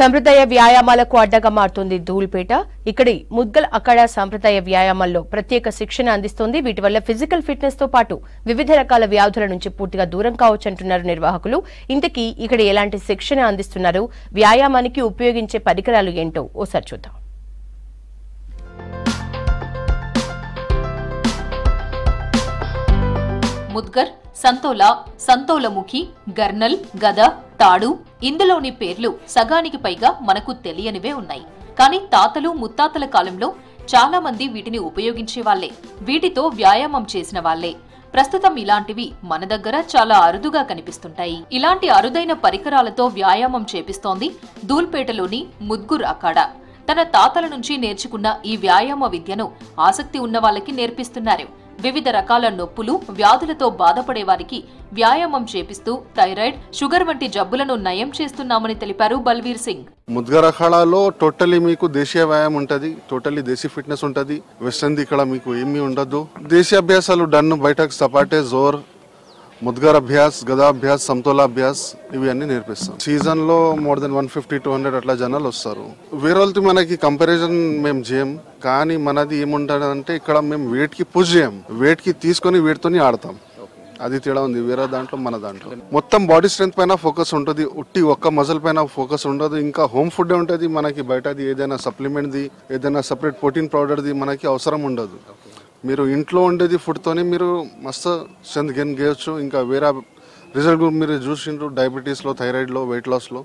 సంప్రదాయ వ్యాయామాలకు అడ్డగా మారుతుంది ధూల్పేట. ఇక్కడి ముద్గల్ అఖాడా సంప్రదాయ వ్యాయామాల్లో ప్రత్యేక శిక్షణ అందిస్తోంది. వీటి వల్ల ఫిజికల్ ఫిట్నెస్ తో పాటు వివిధ రకాల వ్యాధుల నుంచి పూర్తిగా దూరం కావచ్చంటున్నారు నిర్వాహకులు. ఇంతకీ ఇక్కడ ఎలాంటి శిక్షణ అందిస్తున్నారు, వ్యాయామానికి ఉపయోగించే పరికరాలు ఏంటో ఓసారి చూద్దాం. ముద్గర్, సంతోలా, సంతోలముఖి, గర్నల్, గద, తాడు ఇందులోని పేర్లు సగానికి పైగా మనకు తెలియనివే ఉన్నాయి. కానీ తాతలు ముత్తాతల కాలంలో చాలా మంది వీటిని ఉపయోగించే వాళ్లే, వీటితో వ్యాయామం చేసిన వాళ్లే. ప్రస్తుతం ఇలాంటివి మన దగ్గర చాలా అరుదుగా కనిపిస్తుంటాయి. ఇలాంటి అరుదైన పరికరాలతో వ్యాయామం చేపిస్తోంది ధూల్పేటలోని ముద్గుర్ అఖాడా. తన తాతల నుంచి నేర్చుకున్న ఈ వ్యాయామ విద్యను ఆసక్తి ఉన్న వాళ్ళకి నేర్పిస్తున్నారు. వివిధ రకాల నొప్పులు, వ్యాధులతో బాధపడే వారికి వ్యాయామం చేపిస్తూ థైరాయిడ్, షుగర్ వంటి జబ్బులను నయం చేస్తున్నామని తెలిపారు బల్వీర్ సింగ్. ముద్గర్ అఖాడాలో టోటలీ మీకు దేశీయ వ్యాయామం ఉంటది, టోటలీ దేశీ ఫిట్నెస్ ఉంటది. వెస్టర్న్ ఇక్కడ మీకు ఏమీ ఉండదు. దేశీయ అభ్యాసాలు డన్, బయటకు సపాటే, జోర్, ముద్గర్ అభ్యాస్, గదా అభ్యాస్, సమతోలా అభ్యాస్ ఇవి అన్ని నేర్పిస్తాం. సీజన్ లో మోర్ దెన్ 150-200 అట్లా జనాలు వస్తారు. వేరేతో మనకి కంపారిజన్ మేము చేయం, కానీ మనది ఏముంటది అంటే ఇక్కడ మేము వెయిట్ కి పుష్ చేయం, వెయిట్ కి తీసుకొని వెయిట్ తోని ఆడతాం. అది తేడా ఉంది వేరే దాంట్లో మన దాంట్లో. మొత్తం బాడీ స్ట్రెంత్ పైన ఫోకస్ ఉంటుంది, ఉట్టి ఒక్క మజిల్ పైన ఫోకస్ ఉండదు. ఇంకా హోమ్ ఫుడ్ ఉంటుంది మనకి, బయటది ఏదైనా సప్లిమెంట్ది, ఏదైనా సపరేట్ ప్రోటీన్ పౌడర్ది మనకి అవసరం ఉండదు. మీరు ఇంట్లో ఉండేది ఫుడ్తోనే మీరు మస్తు స్ట్రెంత్ గెయిన్ చేయొచ్చు. ఇంకా వేరే రిజల్ట్ మీరు చూసిండ్రు డయాబెటీస్లో, థైరాయిడ్లో, వెయిట్ లాస్లో,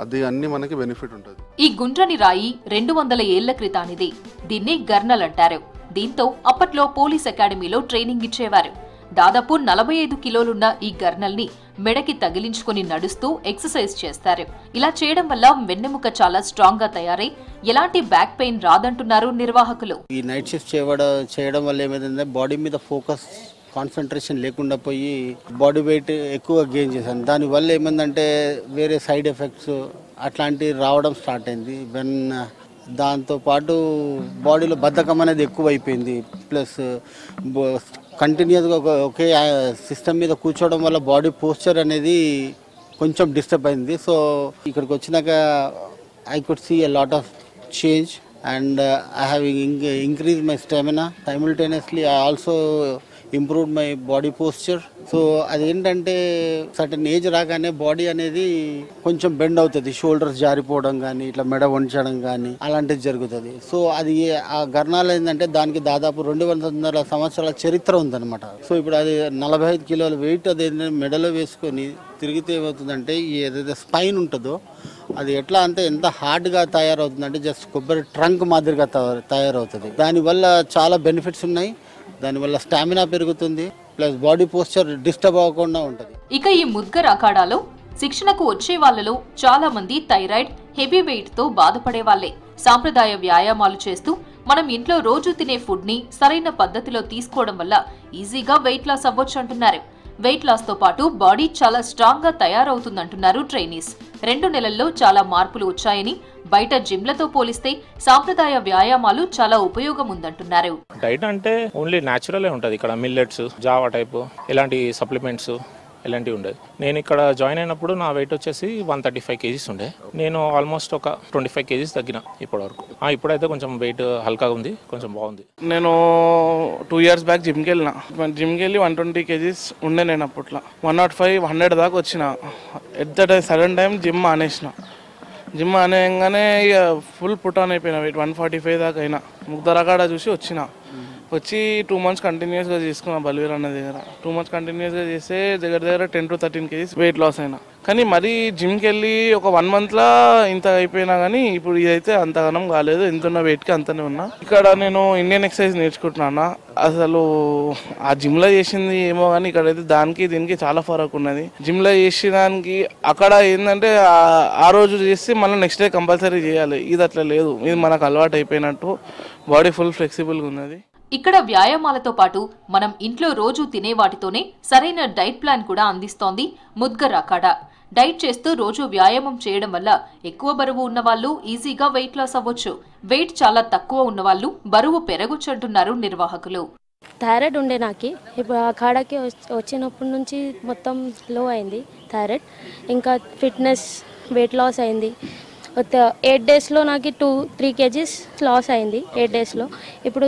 అది అన్ని మనకి బెనిఫిట్ ఉంటుంది. ఈ గుండ్రని రాయి 200 ఏళ్ల క్రితానిది. దీన్ని గర్నల్ అంటారు. దీంతో అప్పట్లో పోలీస్ అకాడమీలో ట్రైనింగ్ ఇచ్చేవారు. దాదాపు 45 కిలోలున్న ఈ గర్నల్ ని మెడకి తగిలించుకుని నడుస్తూ ఎక్సర్సైజ్ చేస్తారు. ఇలా చేయడం వల్ల వెన్నెముక చాలా స్ట్రాంగ్ గా తయారై ఎలాంటి బ్యాక్ పెయిన్ రాదంటున్నారు నిర్వాహకులు. ఈ నైట్ షిఫ్ట్ చేయడం వల్ల ఏమైందంటే బాడీ మీద ఫోకస్, కాన్సన్ట్రేషన్ లేకుండా పోయి బాడీ వెయిట్ ఎక్కువ గెయిన్ చేశాను. దానివల్ల ఏమైందంటే వేరే సైడ్ ఎఫెక్ట్స్ అట్లాంటివి రావడం స్టార్ట్ అయింది. దాంతోపాటు బాడీలో బద్ధకం అనేది ఎక్కువ అయిపోయింది. ప్లస్ కంటిన్యూస్గా ఒకే సిస్టమ్ మీద కూర్చోవడం వల్ల బాడీ పోస్చర్ అనేది కొంచెం డిస్టర్బ్ అయింది. సో ఇక్కడికి వచ్చినాక I could see a lot of change and I have increase my stamina. Simultaneously I also improved my body posture. So అదేంటంటే సర్టన్ ఏజ్ రాగానే బాడీ అనేది కొంచెం బెండ్ అవుతుంది, షోల్డర్స్ జారిపోవడం కానీ, ఇట్లా మెడ వంచడం కానీ అలాంటిది జరుగుతుంది. సో అది ఆ గర్నాలు ఏంటంటే దానికి దాదాపు 200 సంవత్సరాల చరిత్ర ఉందన్నమాట. సో ఇప్పుడు అది 45 కిలోల వెయిట్ అది మెడలో వేసుకొని తిరిగితే ఏమవుతుందంటే ఏదైతే స్పైన్ ఉంటుందో అది ఎట్లా అంటే ఎంత హార్డ్గా తయారవుతుందంటే జస్ట్ కొబ్బరి ట్రంక్ మాదిరిగా తయారవుతుంది. దానివల్ల చాలా బెనిఫిట్స్ ఉన్నాయి. దానివల్ల స్టామినా పెరుగుతుంది, ప్లస్ బాడీ పోస్చర్ డిస్టర్బ్ అవ్వకుండా ఉంటుంది. ఇక ఈ ముద్గర్ అఖాడాలో శిక్షణకు వచ్చే వాళ్లలో చాలా మంది థైరాయిడ్, హెవీ వెయిట్ తో బాధపడే వాళ్లే. సాంప్రదాయ వ్యాయామాలు చేస్తూ మనం ఇంట్లో రోజు తినే ఫుడ్ ని సరైన పద్ధతిలో తీసుకోవడం వల్ల ఈజీగా వెయిట్ లాస్ అవ్వచ్చు అంటున్నారు. వెయిట్ లాస్ తో పాటు బాడీ చాలా స్ట్రాంగ్ గా తయారవుతుందంటున్నారు ట్రైనీస్. 2 నెలల్లో చాలా మార్పులు వచ్చాయని, బయట జిమ్లతో పోలిస్తే సాంప్రదాయ వ్యాయామాలు చాలా ఉపయోగం ఉందంటున్నారు. డైట్ అంటే ఓన్లీ న్యాచురలే ఉంటుంది. ఇక్కడ మిల్లెట్స్, జావా టైప్ ఇలాంటి సప్లిమెంట్స్ ఇలాంటివి ఉండేది. నేను ఇక్కడ జాయిన్ అయినప్పుడు నా వెయిట్ వచ్చేసి 135 కేజీస్ ఉండే. నేను ఆల్మోస్ట్ ఒక 25 కేజీస్ తగ్గిన ఇప్పటి వరకు. ఇప్పుడైతే కొంచెం వెయిట్ హల్కాగా ఉంది, కొంచెం బాగుంది. నేను 2 ఇయర్స్ బ్యాక్ జిమ్కి వెళ్ళిన. జిమ్కి వెళ్ళి 120 కేజీస్ ఉండే. నేను అప్పట్లో 105-100 దాకా వచ్చిన. At the sudden time gym మానేసిన. జిమ్ అనేగానే ఇక ఫుల్ పుట్ ఆన్ అయిపోయినా. వెయిట్ 145 దాకా అయినా. ముగ్ధర్ అఖాడా చూసి వచ్చి 2 months కంటిన్యూస్గా చేసుకున్నా బల్వీర్ అన్న దగ్గర. 2 months కంటిన్యూస్గా చేస్తే దగ్గర 10-13 కేజీస్ వెయిట్ లాస్ అయినా. కానీ మరీ జిమ్కి వెళ్ళి ఒక 1 monthలో ఇంత అయిపోయినా కానీ ఇప్పుడు ఇదైతే అంతగానం కాలేదు. ఎంతున్న వెయిట్కి అంతనే ఉన్నా. ఇక్కడ నేను ఇండియన్ ఎక్సర్సైజ్ నేర్చుకుంటున్నా. అసలు ఆ జిమ్లో చేసింది ఏమో కానీ ఇక్కడైతే దానికి దీనికి చాలా ఫరక్ ఉన్నది. జిమ్లో చేసేదానికి అక్కడ ఏంటంటే ఆ రోజు చేస్తే మళ్ళీ నెక్స్ట్ డే కంపల్సరీ చేయాలి. ఇది అట్లా లేదు, ఇది మనకు అలవాటు అయిపోయినట్టు బాడీ ఫుల్ ఫ్లెక్సిబుల్గా ఉన్నది. ఇక్కడ వ్యాయామాలతో పాటు మనం ఇంట్లో రోజు తినే వాటితోనే సరైన డైట్ ప్లాన్ కూడా అందిస్తోంది ముద్గర్ అఖాడా. డైట్ చేస్తూ రోజు వ్యాయామం చేయడం వల్ల ఎక్కువ బరువు ఉన్నవాళ్లు ఈజీగా వెయిట్ లాస్ అవ్వచ్చు. వెయిట్ చాలా తక్కువ ఉన్నవాళ్లు బరువు పెరగొచ్చంటున్నారు నిర్వాహకులు. థైరాయిడ్ ఉండే నాకు. ఇప్పుడు అఖాడాకి వచ్చినప్పటి నుంచి మొత్తం లో అయింది థైరాయిడ్. ఇంకా ఫిట్నెస్, వెయిట్ లాస్ అయింది. 8 డేస్లో నాకు 2-3 kgs లాస్ అయింది 8 డేస్లో. ఇప్పుడు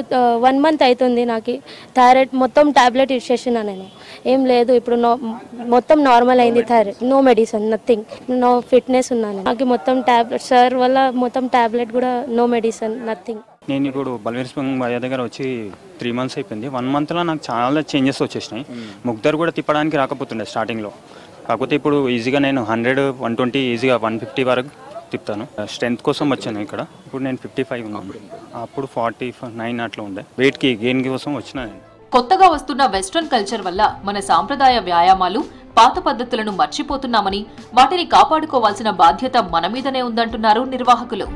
1 month అవుతుంది నాకు థైరాయిడ్ మొత్తం టాబ్లెట్ యూజ్ చేసిన నేను, ఏం లేదు ఇప్పుడు మొత్తం నార్మల్ అయింది. Thyroid no medicine nothing, no fitness ఉన్నాను. నాకు మొత్తం టాబ్లెట్ సార్ వల్ల మొత్తం టాబ్లెట్ కూడా నో మెడిసిన్ నథింగ్. నేను ఇప్పుడు బల్వీర్ సింగ్ భయ్య దగ్గర వచ్చి 3 months అయిపోయింది. 1 monthలో నాకు చాలా చేంజెస్ వచ్చేసినాయి. ముగ్గురు కూడా తిప్పడానికి రాకపోతుండే స్టార్టింగ్లో, కాకపోతే ఇప్పుడు ఈజీగా నేను 100, 120 ఈజీగా 150 వరకు తిప్పుతాను. స్ట్రెంత్ కోసం వచ్చాను ఇక్కడ. ఇప్పుడు నేను 55 ఉన్నాను, అప్పుడు 49 అట్లా ఉండే. వెయిట్కి గెయిన్ కోసం వచ్చినా నేను. కొత్తగా వస్తున్న వెస్ట్రన్ కల్చర్ వల్ల మన సాంప్రదాయ వ్యాయామాలు పాత పద్ధతులను మర్చిపోతున్నామని, వాటిని కాపాడుకోవాల్సిన బాధ్యత మన మీదనే ఉందంటున్నారు నిర్వాహకులు.